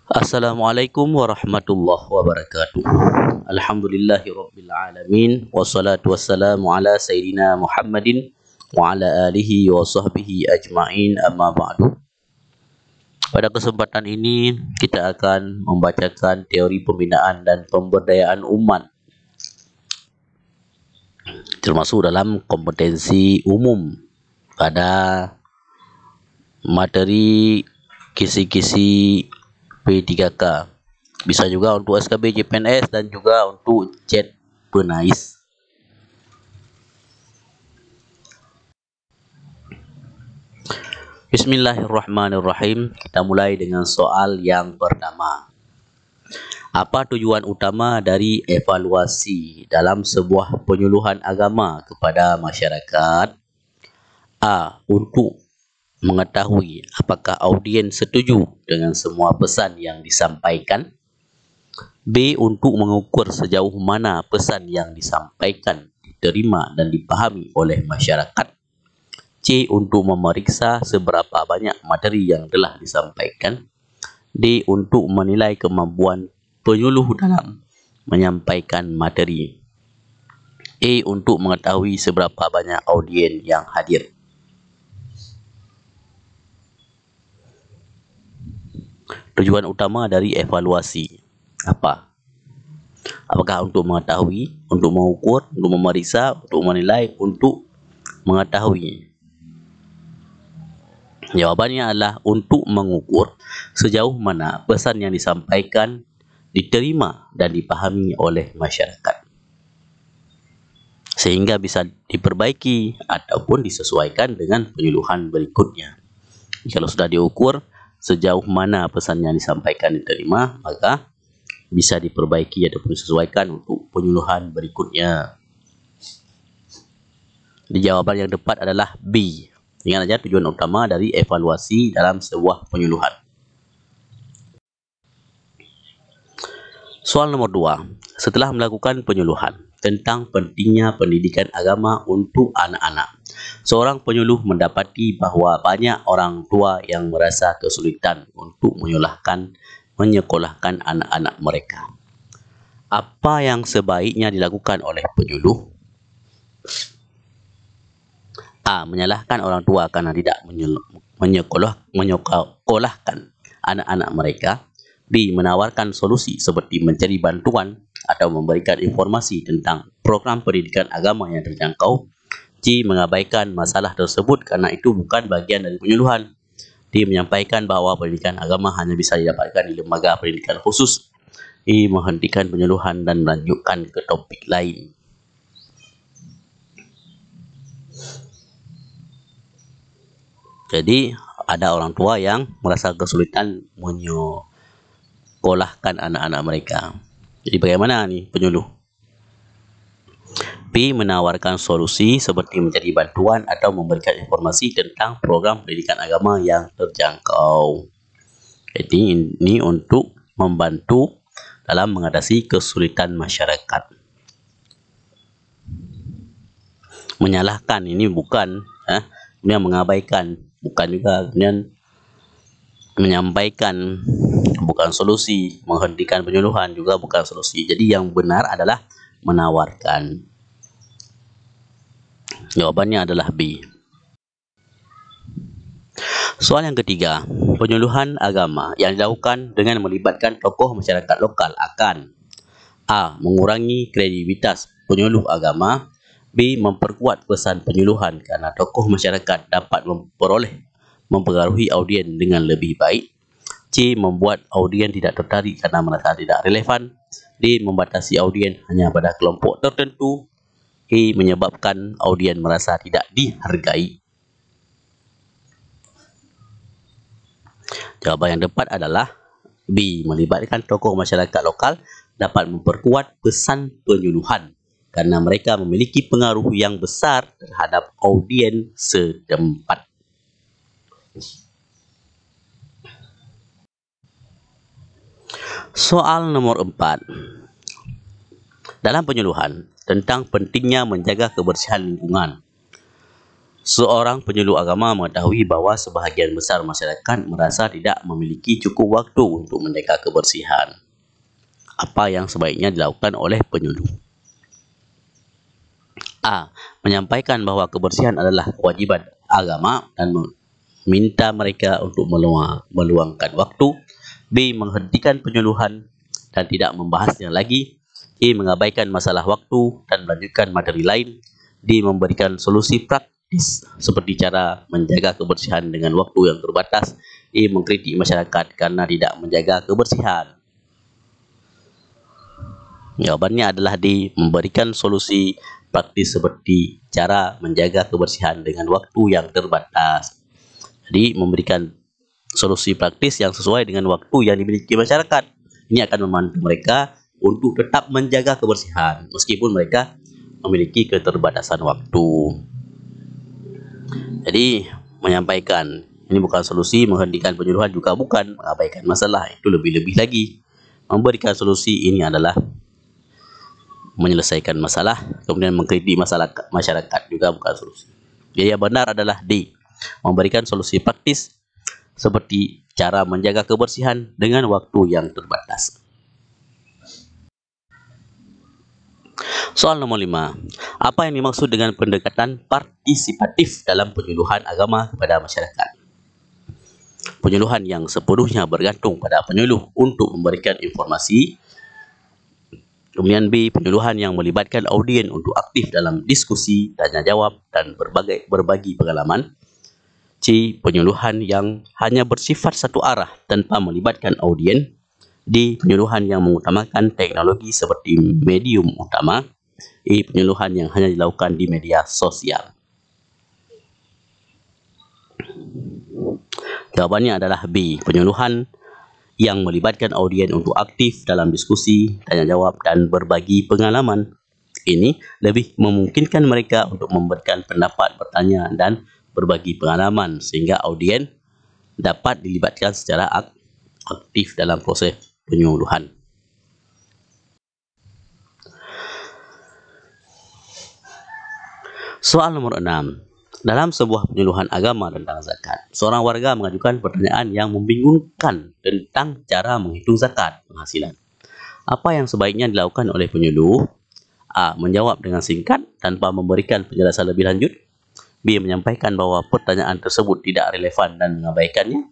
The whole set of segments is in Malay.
Assalamualaikum warahmatullahi wabarakatuh. Alhamdulillahirabbil alamin wassalatu wassalamu ala sayyidina Muhammadin wa ala alihi wa sahbihi ajmain, amma ba'du. Pada kesempatan ini kita akan membacakan teori pembinaan dan pemberdayaan umat, termasuk dalam kompetensi umum pada materi kisi-kisi P3K. Bisa juga untuk SKB JPNS dan juga untuk chat penais. Bismillahirrahmanirrahim. Kita mulai dengan soal yang pertama. Apa tujuan utama dari evaluasi dalam sebuah penyuluhan agama kepada masyarakat? A. Untuk mengetahui apakah audiens setuju dengan semua pesan yang disampaikan. B. Untuk mengukur sejauh mana pesan yang disampaikan diterima dan dipahami oleh masyarakat. C. Untuk memeriksa seberapa banyak materi yang telah disampaikan. D. Untuk menilai kemampuan penyuluh dalam menyampaikan materi. E. Untuk mengetahui seberapa banyak audiens yang hadir. Tujuan utama dari evaluasi apa? Apakah untuk mengetahui, untuk mengukur, untuk memeriksa, untuk menilai, untuk mengetahui? Jawabannya adalah untuk mengukur sejauh mana pesan yang disampaikan diterima dan dipahami oleh masyarakat, sehingga bisa diperbaiki ataupun disesuaikan dengan penyuluhan berikutnya. Kalau sudah diukur sejauh mana pesan yang disampaikan diterima, maka bisa diperbaiki ataupun disesuaikan untuk penyuluhan berikutnya. Di jawaban yang tepat adalah B. Ingat saja tujuan utama dari evaluasi dalam sebuah penyuluhan. Soal nomor 2. Setelah melakukan penyuluhan tentang pentingnya pendidikan agama untuk anak-anak, seorang penyuluh mendapati bahawa banyak orang tua yang merasa kesulitan untuk menyekolahkan anak-anak mereka. Apa yang sebaiknya dilakukan oleh penyuluh? A. Menyalahkan orang tua karena tidak menyekolahkan anak-anak mereka. B. Menawarkan solusi seperti mencari bantuan atau memberikan informasi tentang program pendidikan agama yang terjangkau. C. Mengabaikan masalah tersebut karena itu bukan bagian dari penyuluhan. D. Menyampaikan bahawa pendidikan agama hanya bisa didapatkan di lembaga pendidikan khusus. E. Menghentikan penyuluhan dan melanjutkan ke topik lain. Jadi ada orang tua yang merasa kesulitan menyekolahkan anak-anak mereka. Jadi bagaimana nih penyuluh? B. Menawarkan solusi seperti mencari bantuan atau memberikan informasi tentang program pendidikan agama yang terjangkau. Jadi ini untuk membantu dalam mengatasi kesulitan masyarakat. Menyalahkan ini bukan, kemudian mengabaikan bukan juga, kemudian menyampaikan bukan solusi, menghentikan penyuluhan juga bukan solusi. Jadi yang benar adalah menawarkan. Jawabannya adalah B. Soal yang ketiga, penyuluhan agama yang dilakukan dengan melibatkan tokoh masyarakat lokal akan A. Mengurangi kredibilitas penyuluh agama. B. Memperkuat pesan penyuluhan karena tokoh masyarakat dapat mempengaruhi audiens dengan lebih baik. C. Membuat audiens tidak tertarik karena merasa tidak relevan. D. Membatasi audiens hanya pada kelompok tertentu. E. Menyebabkan audiens merasa tidak dihargai. Jawaban yang tepat adalah B. Melibatkan tokoh masyarakat lokal dapat memperkuat pesan penyuluhan karena mereka memiliki pengaruh yang besar terhadap audiens setempat. Soal nomor 4. Dalam penyuluhan tentang pentingnya menjaga kebersihan lingkungan, Seorang penyuluh agama mengetahui bahawa sebahagian besar masyarakat merasa tidak memiliki cukup waktu untuk menjaga kebersihan. Apa yang sebaiknya dilakukan oleh penyuluh? A. Menyampaikan bahawa kebersihan adalah kewajiban agama dan meminta mereka untuk meluangkan waktu. B. Menghentikan penyuluhan dan tidak membahasnya lagi. C. Mengabaikan masalah waktu dan melanjutkan materi lain. D. Memberikan solusi praktis seperti cara menjaga kebersihan dengan waktu yang terbatas. E. Mengkritik masyarakat karena tidak menjaga kebersihan. Jawabannya adalah D. Memberikan solusi praktis seperti cara menjaga kebersihan dengan waktu yang terbatas. Jadi memberikan solusi praktis yang sesuai dengan waktu yang dimiliki masyarakat. Ini akan membantu mereka untuk tetap menjaga kebersihan meskipun mereka memiliki keterbatasan waktu. Jadi menyampaikan ini bukan solusi, menghentikan penyuluhan juga bukan, mengabaikan masalah itu lebih-lebih lagi. Memberikan solusi ini adalah menyelesaikan masalah, kemudian mengkritik masalah masyarakat juga bukan solusi. Jadi yang benar adalah D. Memberikan solusi praktis seperti cara menjaga kebersihan dengan waktu yang terbatas. Soal nomor 5. Apa yang dimaksud dengan pendekatan partisipatif dalam penyuluhan agama kepada masyarakat? Penyuluhan yang sepenuhnya bergantung pada penyuluh untuk memberikan informasi. Kemudian B. Penyuluhan yang melibatkan audien untuk aktif dalam diskusi, tanya jawab dan berbagi pengalaman. C. Penyuluhan yang hanya bersifat satu arah tanpa melibatkan audien. D. Penyuluhan yang mengutamakan teknologi seperti medium utama. E. Penyuluhan yang hanya dilakukan di media sosial. Jawabannya adalah B. Penyuluhan yang melibatkan audien untuk aktif dalam diskusi, tanya jawab dan berbagi pengalaman. Ini lebih memungkinkan mereka untuk memberikan pendapat, bertanya dan berbagi pengalaman sehingga audien dapat dilibatkan secara aktif dalam proses penyuluhan. Soal nomor 6. Dalam sebuah penyuluhan agama tentang zakat, seorang warga mengajukan pertanyaan yang membingungkan tentang cara menghitung zakat penghasilan. Apa yang sebaiknya dilakukan oleh penyuluh? A. Menjawab dengan singkat tanpa memberikan penjelasan lebih lanjut. B. Menyampaikan bahawa pertanyaan tersebut tidak relevan dan mengabaikannya.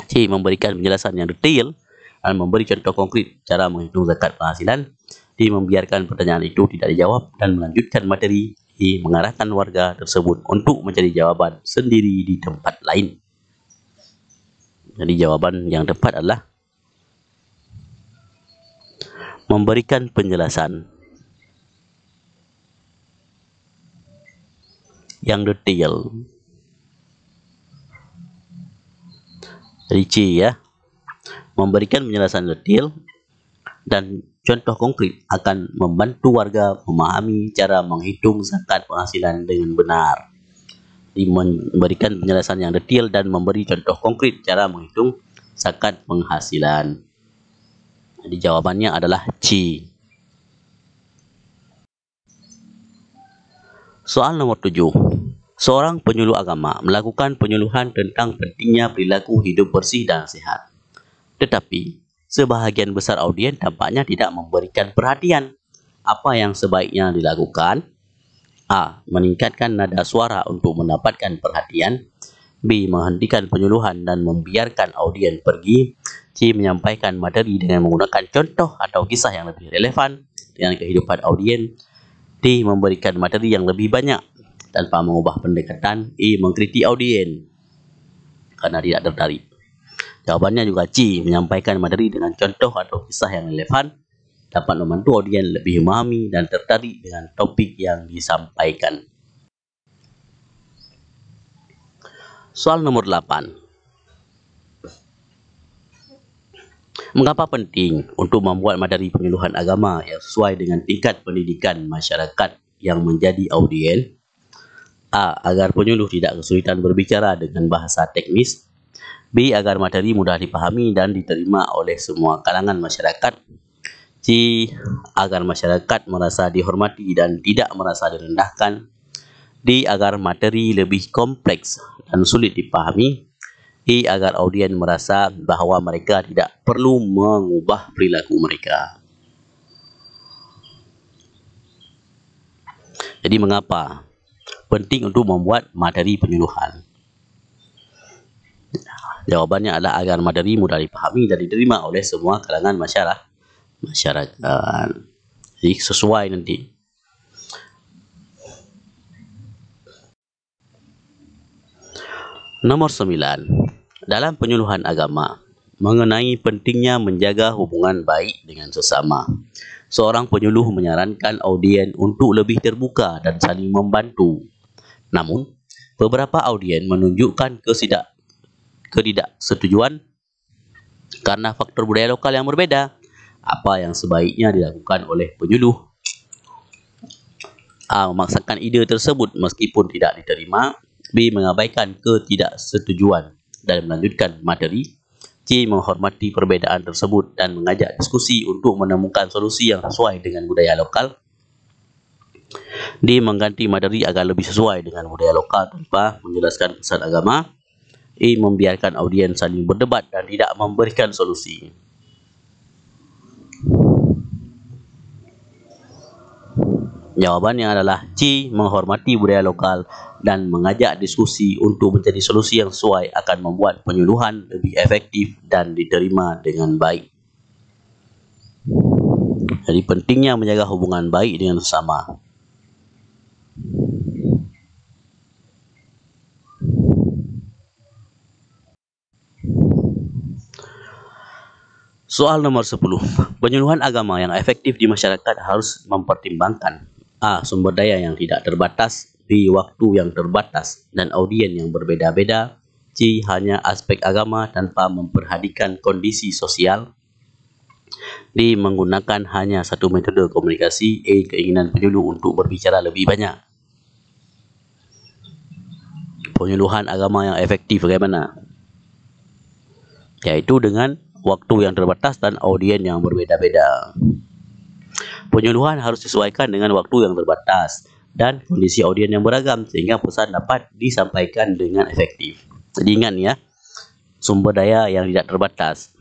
C. Memberikan penjelasan yang detail dan memberi contoh konkret cara menghitung zakat penghasilan. D. Membiarkan pertanyaan itu tidak dijawab dan melanjutkan materi. E. Mengarahkan warga tersebut untuk mencari jawaban sendiri di tempat lain. Jadi jawaban yang tepat adalah memberikan penjelasan yang detail. Jadi C ya. Memberikan penjelasan detail dan contoh konkret akan membantu warga memahami cara menghitung zakat penghasilan dengan benar. Memberikan penjelasan yang detail dan memberi contoh konkret cara menghitung zakat penghasilan. Jadi jawabannya adalah C. Soal nomor 7. Seorang penyuluh agama melakukan penyuluhan tentang pentingnya perilaku hidup bersih dan sehat. Tetapi sebahagian besar audien tampaknya tidak memberikan perhatian. Apa yang sebaiknya dilakukan? A. Meningkatkan nada suara untuk mendapatkan perhatian. B. Menghentikan penyuluhan dan membiarkan audien pergi. C. Menyampaikan materi dengan menggunakan contoh atau kisah yang lebih relevan dengan kehidupan audien. D. Memberikan materi yang lebih banyak tanpa mengubah pendekatan. E. Mengkritik audien karena tidak tertarik. Jawabannya juga C. Menyampaikan materi dengan contoh atau kisah yang relevan dapat membantu audien lebih memahami dan tertarik dengan topik yang disampaikan. Soal nomor 8. Mengapa penting untuk membuat materi penyuluhan agama yang sesuai dengan tingkat pendidikan masyarakat yang menjadi audien? A. Agar penyuluh tidak kesulitan berbicara dengan bahasa teknis. B. Agar materi mudah dipahami dan diterima oleh semua kalangan masyarakat. C. Agar masyarakat merasa dihormati dan tidak merasa direndahkan. D. Agar materi lebih kompleks dan sulit dipahami. E. Agar audien merasa bahawa mereka tidak perlu mengubah perilaku mereka. Jadi mengapa penting untuk membuat materi penyuluhan? Jawabannya adalah agar materi mudah dipahami dan diterima oleh semua kalangan masyarakat. Jadi sesuai nanti. Nomor 9. Dalam penyuluhan agama, mengenai pentingnya menjaga hubungan baik dengan sesama. Seorang penyuluh menyarankan audien untuk lebih terbuka dan saling membantu. Namun, beberapa audien menunjukkan ketidaksetujuan karena faktor budaya lokal yang berbeda. Apa yang sebaiknya dilakukan oleh penyuluh? A. Memaksakan ide tersebut meskipun tidak diterima. B. Mengabaikan ketidaksetujuan dan melanjutkan materi. C. Menghormati perbedaan tersebut dan mengajak diskusi untuk menemukan solusi yang sesuai dengan budaya lokal. D. Mengganti materi agar lebih sesuai dengan budaya lokal tanpa menjelaskan pesan agama. E. Membiarkan audien saling berdebat dan tidak memberikan solusi. Jawabannya adalah C. Menghormati budaya lokal dan mengajak diskusi untuk mencari solusi yang sesuai akan membuat penyuluhan lebih efektif dan diterima dengan baik. Jadi pentingnya menjaga hubungan baik dengan sesama. Soal nomor 10. Penyuluhan agama yang efektif di masyarakat harus mempertimbangkan A. Sumber daya yang tidak terbatas. B. Waktu yang terbatas dan audien yang berbeda-beda. C. Hanya aspek agama tanpa memperhatikan kondisi sosial. D. Menggunakan hanya satu metode komunikasi. E. Keinginan penyuluh untuk berbicara lebih banyak. Penyuluhan agama yang efektif bagaimana? Yaitu dengan waktu yang terbatas dan audien yang berbeda-beda. Penyuluhan harus disesuaikan dengan waktu yang terbatas dan kondisi audien yang beragam sehingga pesan dapat disampaikan dengan efektif. Jadi ingat ya, sumber daya yang tidak terbatas.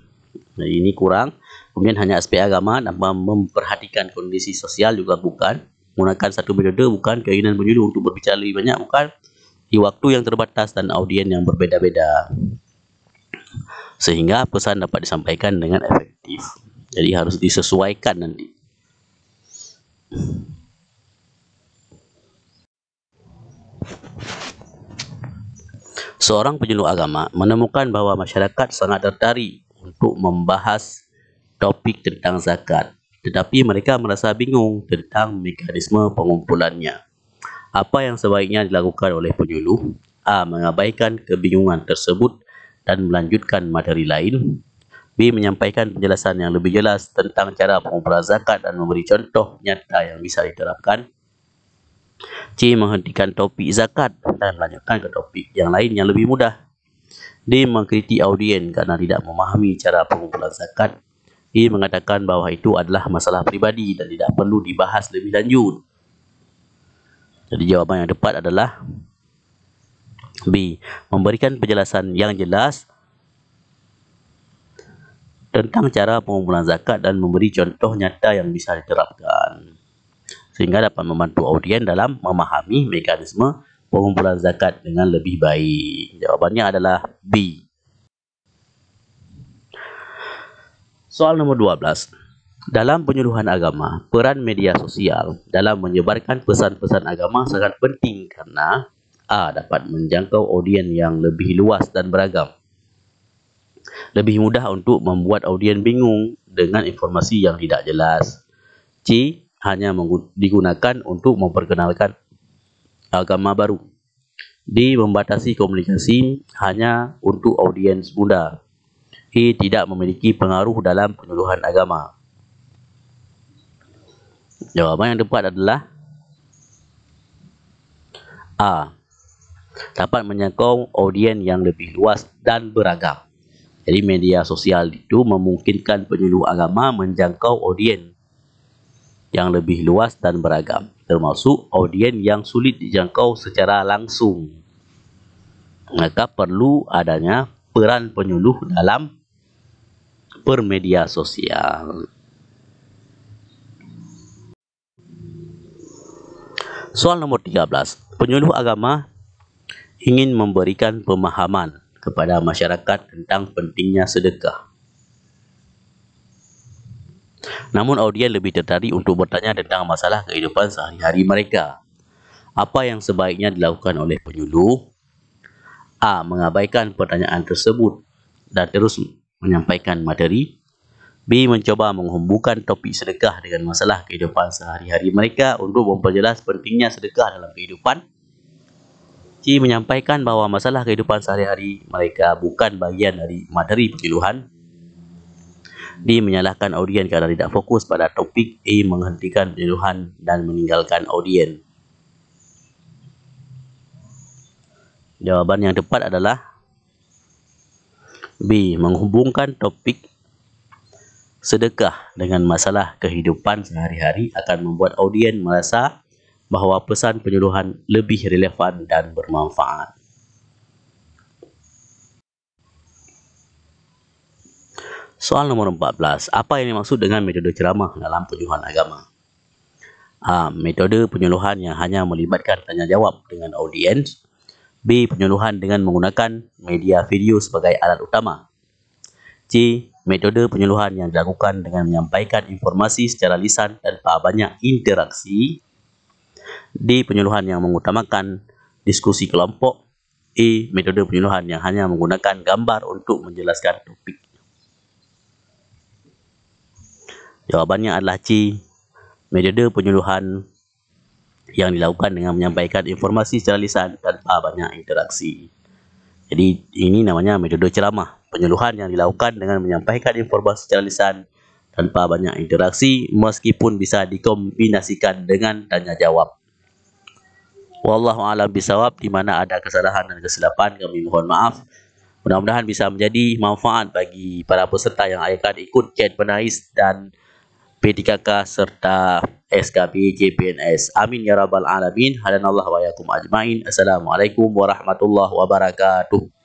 Jadi ini kurang. Kemudian hanya aspek agama tanpa memperhatikan kondisi sosial juga bukan. Menggunakan satu metode bukan. Keinginan penyuluh untuk berbicara lebih banyak bukan. Di waktu yang terbatas dan audien yang berbeda-beda sehingga pesan dapat disampaikan dengan efektif. Jadi harus disesuaikan nanti. Seorang penyuluh agama menemukan bahwa masyarakat sangat tertarik untuk membahas topik tentang zakat, tetapi mereka merasa bingung tentang mekanisme pengumpulannya. Apa yang sebaiknya dilakukan oleh penyuluh? A. Mengabaikan kebingungan tersebut dan melanjutkan materi lain. B. Menyampaikan penjelasan yang lebih jelas tentang cara pengumpulan zakat dan memberi contoh nyata yang bisa diterapkan. C. Menghentikan topik zakat dan melanjutkan ke topik yang lain yang lebih mudah. D. Mengkritik audien karena tidak memahami cara pengumpulan zakat. E. Mengatakan bahawa itu adalah masalah pribadi dan tidak perlu dibahas lebih lanjut. Jadi jawapan yang tepat adalah B. Memberikan penjelasan yang jelas tentang cara pengumpulan zakat dan memberi contoh nyata yang bisa diterapkan sehingga dapat membantu audien dalam memahami mekanisme pengumpulan zakat dengan lebih baik. Jawabannya adalah B. Soal nomor 12. Dalam penyuluhan agama, peran media sosial dalam menyebarkan pesan-pesan agama sangat penting karena A. Dapat menjangkau audien yang lebih luas dan beragam. Lebih mudah untuk membuat audien bingung dengan informasi yang tidak jelas. C. Hanya digunakan untuk memperkenalkan agama baru. D. Membatasi komunikasi hanya untuk audiens muda. E. Tidak memiliki pengaruh dalam penyuluhan agama. Jawaban yang tepat adalah A. Dapat menjangkau audien yang lebih luas dan beragam. Jadi media sosial itu memungkinkan penyuluh agama menjangkau audien yang lebih luas dan beragam, termasuk audien yang sulit dijangkau secara langsung. Maka perlu adanya peran penyuluh dalam bermedia sosial. Soal nomor 13. Penyuluh agama ingin memberikan pemahaman kepada masyarakat tentang pentingnya sedekah. Namun audien lebih tertarik untuk bertanya tentang masalah kehidupan sehari-hari mereka. Apa yang sebaiknya dilakukan oleh penyuluh? A. Mengabaikan pertanyaan tersebut dan terus menyampaikan materi. B. Mencoba menghubungkan topik sedekah dengan masalah kehidupan sehari-hari mereka untuk memperjelas pentingnya sedekah dalam kehidupan. C. Menyampaikan bahawa masalah kehidupan sehari-hari mereka bukan bahagian dari materi penyuluhan. D. Menyalahkan audien kerana tidak fokus pada topik. E. Menghentikan penyuluhan dan meninggalkan audien. Jawapan yang tepat adalah B. Menghubungkan topik sedekah dengan masalah kehidupan sehari-hari akan membuat audien merasa bahawa pesan penyuluhan lebih relevan dan bermanfaat. Soal nomor 14. Apa yang dimaksud dengan metode ceramah dalam penyuluhan agama? A. Metode penyuluhan yang hanya melibatkan tanya jawab dengan audiens. B. Penyuluhan dengan menggunakan media video sebagai alat utama. C. Metode penyuluhan yang dilakukan dengan menyampaikan informasi secara lisan tanpa banyak interaksi. D. Penyuluhan yang mengutamakan diskusi kelompok. E. Metode penyuluhan yang hanya menggunakan gambar untuk menjelaskan topik. Jawabannya adalah C. Metode penyuluhan yang dilakukan dengan menyampaikan informasi secara lisan tanpa banyak interaksi. Jadi ini namanya metode ceramah, penyuluhan yang dilakukan dengan menyampaikan informasi secara lisan tanpa banyak interaksi meskipun bisa dikombinasikan dengan tanya jawab. Wallahu a'lam bisawab. Di mana ada kesalahan dan kesilapan kami mohon maaf. Mudah-mudahan bisa menjadi manfaat bagi para peserta yang akan ikut CAT Penais dan P3K serta SKB JPNS. Amin ya rabbal alamin. Hadanallahu wa yakum ajmain. Assalamualaikum warahmatullahi wabarakatuh.